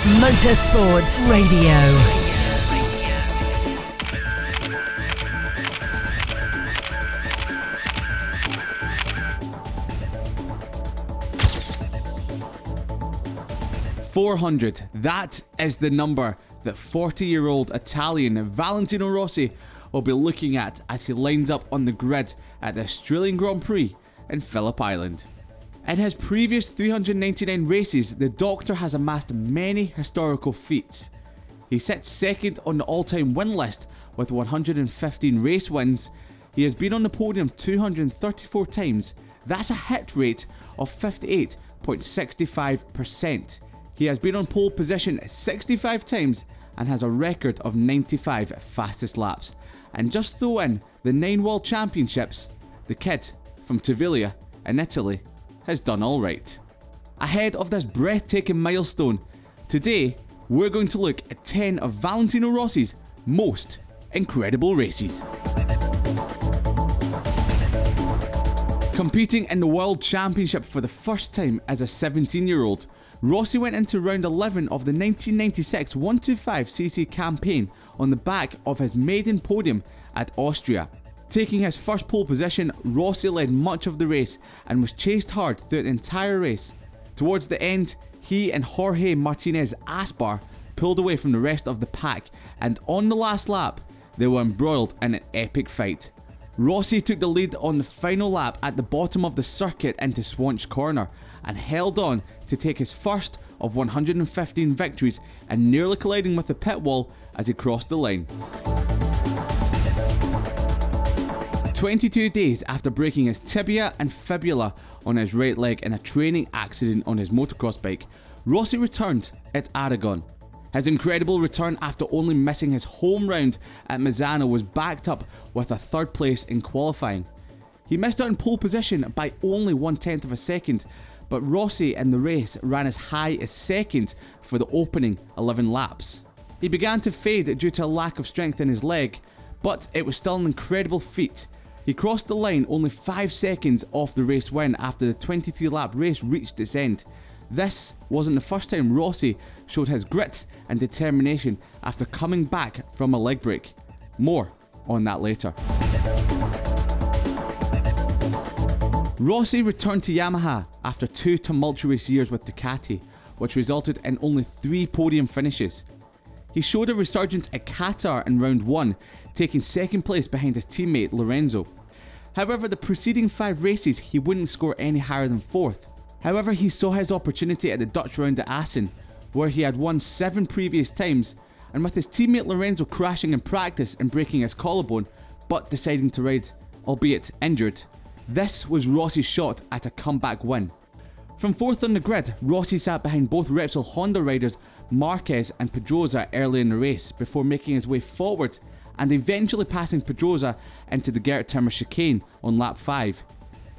Motorsport Radio. .400, that is the number that 40-year-old Italian Valentino Rossi will be looking at as he lines up on the grid at the Australian Grand Prix in Phillip Island. In his previous 399 races, the Doctor has amassed many historical feats. He sits second on the all-time win list with 115 race wins. He has been on the podium 234 times. That's a hit rate of 58.65%. He has been on pole position 65 times and has a record of 95 fastest laps. And just throw in the 9 World Championships, the kid from Tavilla in Italy has done alright. Ahead of this breathtaking milestone, today we're going to look at 10 of Valentino Rossi's most incredible races. Competing in the World Championship for the first time as a 17-year-old, Rossi went into round 11 of the 1996 125cc campaign on the back of his maiden podium at Austria. Taking his first pole position, Rossi led much of the race and was chased hard throughout the entire race. Towards the end, he and Jorge Martinez Aspar pulled away from the rest of the pack, and on the last lap, they were embroiled in an epic fight. Rossi took the lead on the final lap at the bottom of the circuit into Swanch Corner and held on to take his first of 115 victories and nearly colliding with the pit wall as he crossed the line. 22 days after breaking his tibia and fibula on his right leg in a training accident on his motocross bike, Rossi returned at Aragon. His incredible return after only missing his home round at Misano was backed up with a third place in qualifying. He missed out on pole position by only 1/10 of a second, but Rossi in the race ran as high as second for the opening 11 laps. He began to fade due to a lack of strength in his leg, but it was still an incredible feat. He crossed the line only 5 seconds off the race win after the 23-lap race reached its end. This wasn't the first time Rossi showed his grit and determination after coming back from a leg break. More on that later. Rossi returned to Yamaha after 2 tumultuous years with Ducati, which resulted in only 3 podium finishes. He showed a resurgence at Qatar in round 1, taking second place behind his teammate Lorenzo. However, the preceding 5 races he wouldn't score any higher than 4th. However, he saw his opportunity at the Dutch round at Assen, where he had won 7 previous times, and with his teammate Lorenzo crashing in practice and breaking his collarbone, but deciding to ride, albeit injured, this was Rossi's shot at a comeback win. From 4th on the grid, Rossi sat behind both Repsol Honda riders Marquez and Pedrosa early in the race before making his way forward and eventually passing Pedrosa into the Gert Timmer chicane on lap 5.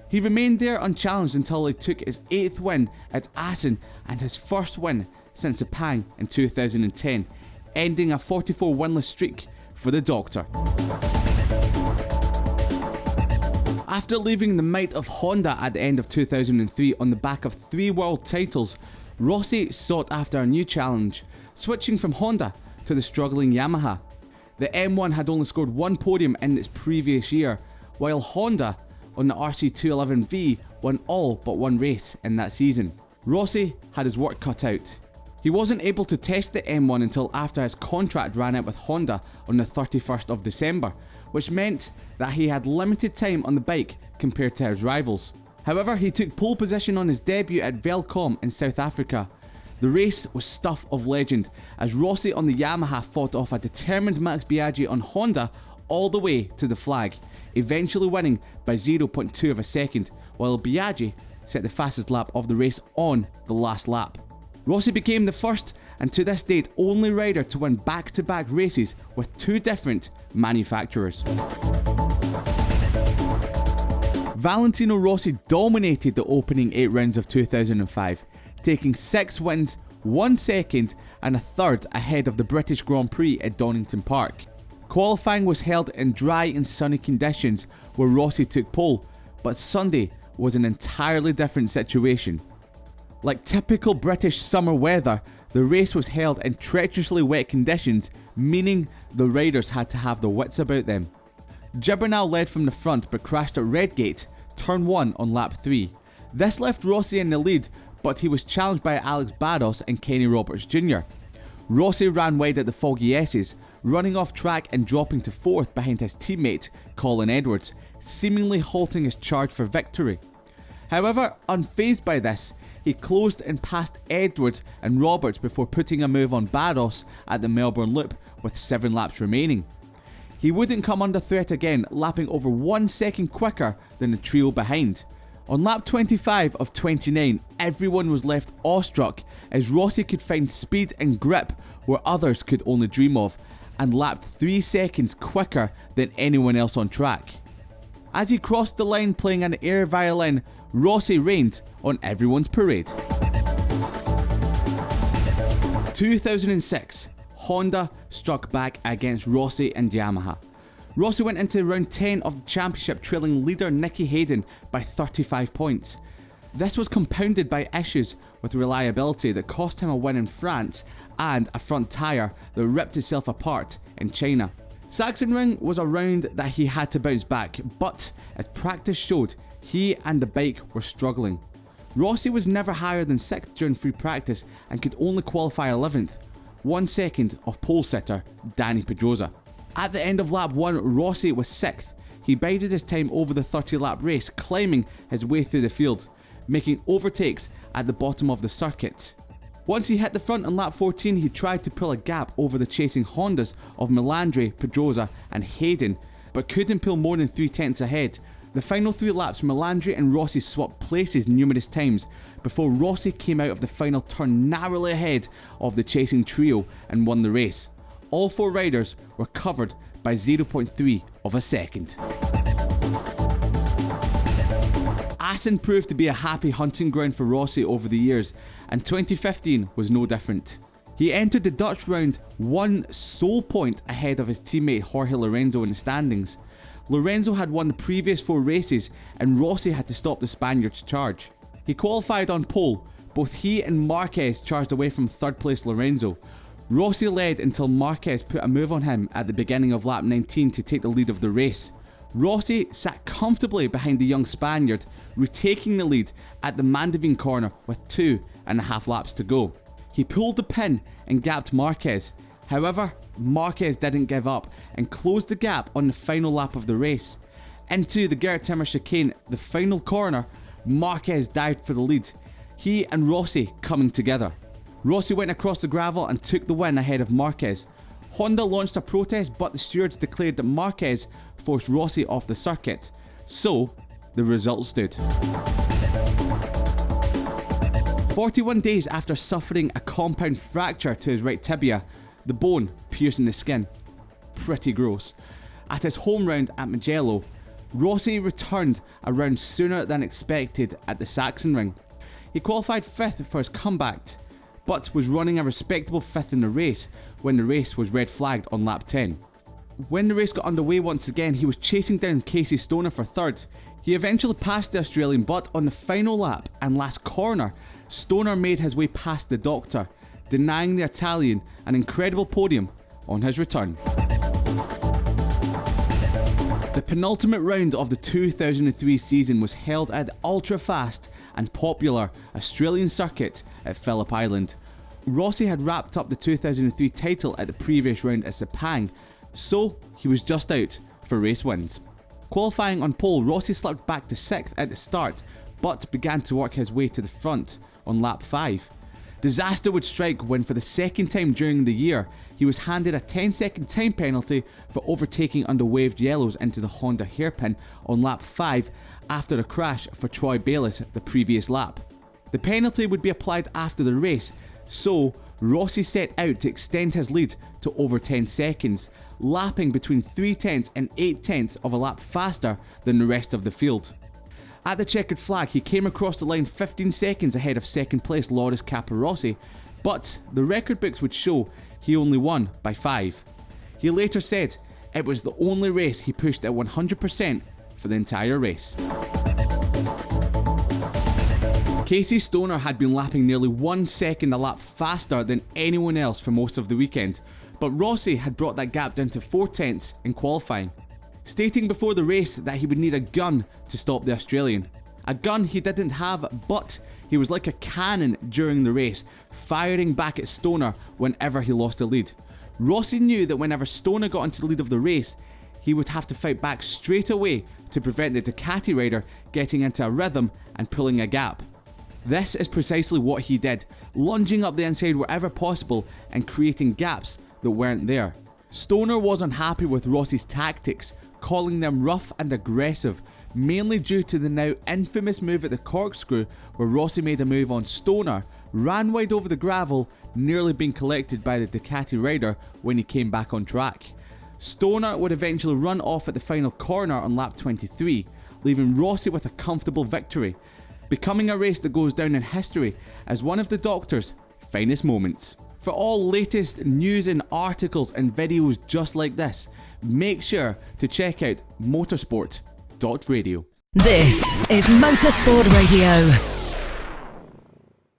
He remained there unchallenged until he took his 8th win at Assen and his first win since Sepang in 2010, ending a 44 winless streak for the Doctor. After leaving the might of Honda at the end of 2003 on the back of 3 world titles, Rossi sought after a new challenge, switching from Honda to the struggling Yamaha. The M1 had only scored 1 podium in its previous year, while Honda on the RC211V won all but 1 race in that season. Rossi had his work cut out. He wasn't able to test the M1 until after his contract ran out with Honda on the 31st of December, which meant that he had limited time on the bike compared to his rivals. However, he took pole position on his debut at Velkom in South Africa. The race was stuff of legend, as Rossi on the Yamaha fought off a determined Max Biaggi on Honda all the way to the flag, eventually winning by 0.2 of a second, while Biaggi set the fastest lap of the race on the last lap. Rossi became the first and to this date only rider to win back-to-back races with 2 different manufacturers. Valentino Rossi dominated the opening 8 rounds of 2005, taking 6 wins, 1 second and a third ahead of the British Grand Prix at Donington Park. Qualifying was held in dry and sunny conditions where Rossi took pole, but Sunday was an entirely different situation. Like typical British summer weather, The race was held in treacherously wet conditions, meaning the riders had to have their wits about them. Gibernal led from the front but crashed at Redgate, turn 1 on lap 3. This left Rossi in the lead, but he was challenged by Alex Barros and Kenny Roberts Jr. Rossi ran wide at the Foggy S's, running off track and dropping to 4th behind his teammate Colin Edwards, seemingly halting his charge for victory. However, unfazed by this, he closed and passed Edwards and Roberts before putting a move on Barros at the Melbourne Loop with 7 laps remaining. He wouldn't come under threat again, lapping over 1 second quicker than the trio behind. On lap 25 of 29, everyone was left awestruck as Rossi could find speed and grip where others could only dream of, and lapped 3 seconds quicker than anyone else on track. As he crossed the line playing an air violin, Rossi reigned on everyone's parade. 2006, Honda struck back against Rossi and Yamaha. Rossi went into round 10 of the championship trailing leader Nicky Hayden by 35 points. This was compounded by issues with reliability that cost him a win in France and a front tyre that ripped itself apart in China. Sachsenring was a round that he had to bounce back, but as practice showed, he and the bike were struggling. Rossi was never higher than 6th during free practice and could only qualify 11th, 1 second off pole sitter Danny Pedrosa. At the end of lap 1, Rossi was 6th. He bided his time over the 30-lap race, climbing his way through the field, making overtakes at the bottom of the circuit. Once he hit the front on lap 14, he tried to pull a gap over the chasing Hondas of Melandri, Pedrosa and Hayden, but couldn't pull more than 3/10 ahead. The final 3 laps, Melandri and Rossi swapped places numerous times before Rossi came out of the final turn narrowly ahead of the chasing trio and won the race. All 4 riders were covered by 0.3 of a second. Assen proved to be a happy hunting ground for Rossi over the years, and 2015 was no different. He entered the Dutch round 1 sole point ahead of his teammate Jorge Lorenzo in the standings. Lorenzo had won the previous 4 races and Rossi had to stop the Spaniard's charge. He qualified on pole. Both he and Marquez charged away from 3rd place Lorenzo. Rossi led until Marquez put a move on him at the beginning of lap 19 to take the lead of the race. Rossi sat comfortably behind the young Spaniard, retaking the lead at the Mandevin corner with 2.5 laps to go. He pulled the pin and gapped Marquez. However, Marquez didn't give up and closed the gap on the final lap of the race. Into the Gert Timmer chicane, the final corner, Marquez dived for the lead, he and Rossi coming together. Rossi went across the gravel and took the win ahead of Marquez. Honda launched a protest, but the stewards declared that Marquez forced Rossi off the circuit, so the result stood. 41 days after suffering a compound fracture to his right tibia, the bone piercing the skin. Pretty gross. At his home round at Mugello, Rossi returned a round sooner than expected at the Sachsenring. He qualified 5th for his comeback, but was running a respectable 5th in the race when the race was red flagged on lap 10. When the race got underway once again, he was chasing down Casey Stoner for 3rd. He eventually passed the Australian, but on the final lap and last corner, Stoner made his way past the doctor, denying the Italian an incredible podium on his return. The penultimate round of the 2003 season was held at the ultra-fast and popular Australian circuit at Phillip Island. Rossi had wrapped up the 2003 title at the previous round at Sepang, so he was just out for race wins. Qualifying on pole, Rossi slipped back to 6th at the start, but began to work his way to the front on lap 5. Disaster would strike when, for the second time during the year, he was handed a 10-second time penalty for overtaking under waved yellows into the Honda hairpin on lap 5 after a crash for Troy Bayliss the previous lap. The penalty would be applied after the race, so Rossi set out to extend his lead to over 10 seconds, lapping between 3/10 and 8/10 of a lap faster than the rest of the field. At the checkered flag, he came across the line 15 seconds ahead of 2nd place Loris Capirossi, but the record books would show he only won by 5. He later said it was the only race he pushed at 100% for the entire race. Casey Stoner had been lapping nearly 1 second a lap faster than anyone else for most of the weekend, but Rossi had brought that gap down to 4/10 in qualifying, stating before the race that he would need a gun to stop the Australian. A gun he didn't have, but he was like a cannon during the race, firing back at Stoner whenever he lost the lead. Rossi knew that whenever Stoner got into the lead of the race, he would have to fight back straight away to prevent the Ducati rider getting into a rhythm and pulling a gap. This is precisely what he did, lunging up the inside wherever possible and creating gaps that weren't there. Stoner was unhappy with Rossi's tactics, calling them rough and aggressive, mainly due to the now infamous move at the corkscrew where Rossi made a move on Stoner, ran wide over the gravel, nearly being collected by the Ducati rider when he came back on track. Stoner would eventually run off at the final corner on lap 23, leaving Rossi with a comfortable victory, becoming a race that goes down in history as one of the Doctor's finest moments. For all latest news and articles and videos just like this, make sure to check out motorsport.radio. This is Motorsport Radio.